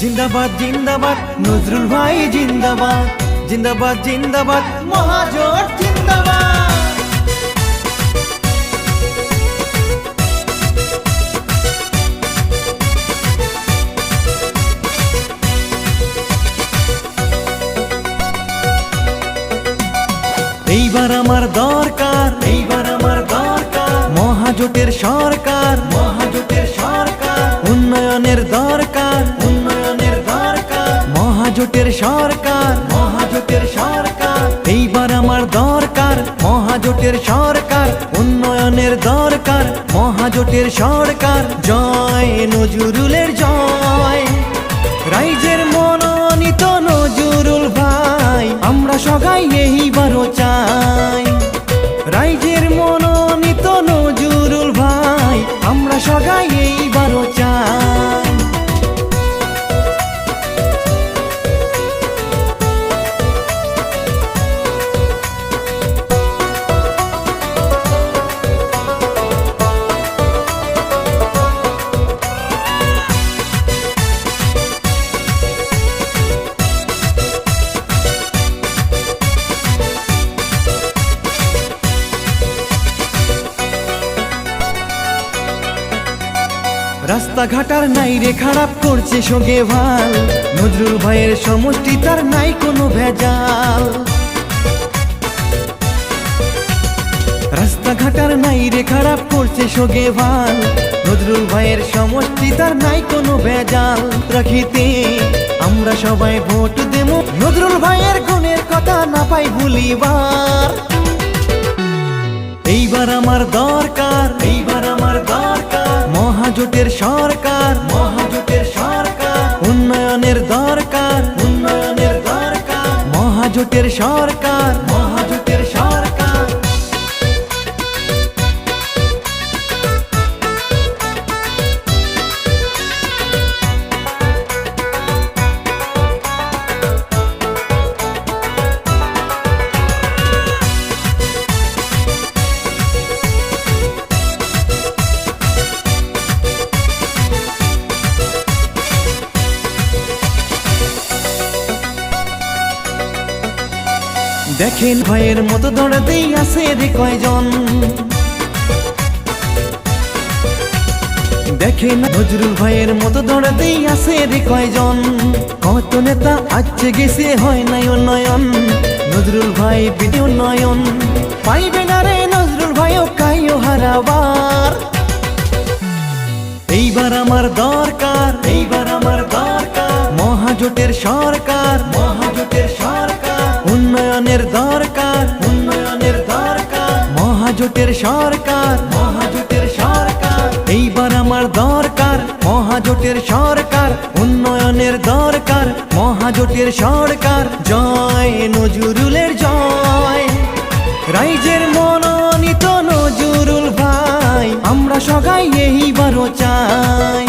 জিন্দাবাদ জিন্দাবাদ নজরুল ভাই জিন্দাবাদ, জিন্দাবাদ জিন্দাবাদ মহাজোট জিন্দাবাদ। এইবার আমার দরকার, এইবার আমার দরকার মহাজোটের সরকার, মহাজোটের সরকার উন্নয়নের দরকার, উন্নয়নের দরকার মহাজোটের সরকার, মহাজোটের সরকার এইবার আমার দরকার মহাজোটের সরকার, উন্নয়নের দরকার মহাজোটের সরকার। জয় নজরুলের জয়, রাইজের মনোনীত নজরুল ভাই আমরা সবাই এইবারও চাই। রাইজের মনোনীত নজরুল ভাই আমরা সবাই এইবারও চাই। রাস্তাঘাটার নাই রে খারাপ করছে সঙ্গে ভাল, নজরুল ভাইয়ের সমষ্টি তার নাই কোনো ভেজাল। রাস্তাঘাটার নাই রে খারাপ করছে সঙ্গে ভাল, নজরুল ভাইয়ের সমষ্টি তার নাই কোনো ভেজাল। রাখিতে আমরা সবাই ভোট দেব, নজরুল ভাইয়ের গুণের কথা না পাই ভুলিবার। এইবার আমার দরকার, এইবার আমার দরকার মহাজোটের সরকার, মহাজোটের সরকার উন্নয়নের দরকার, উন্নয়নের দরকার মহাজোটের সরকার, মহাজোটের সরকার। দেখেন ভাইয়ের মতো দৌড়াতেই আছে রে কয়জন, দেখেন নজরুল ভাইয়ের মতো দৌড়াতেই আছে রে কয়জন। কত নেতা আছে গেছে হয় নাই উন্নয়ন, নজরুল ভাই বিধি উন্নয়ন পাইবে না রে নজরুল ভাইও কাইও হারাবার। এইবার আমার দরকার, এইবার আমার দরকার মহাজোটের সরকার, মহাজোটের সরকার উন্নয়নের দরকার, উন্নয়নের দরকার মহাজোটের সরকার, মহাজোটের সরকার এইবার আমার দরকার মহাজোটের সরকার, উন্নয়নের দরকার মহাজোটের সরকার। জয় নজরুলের জয়, রাইজের মনোনীত নজরুল ভাই আমরা সবাই এইবারও চাই।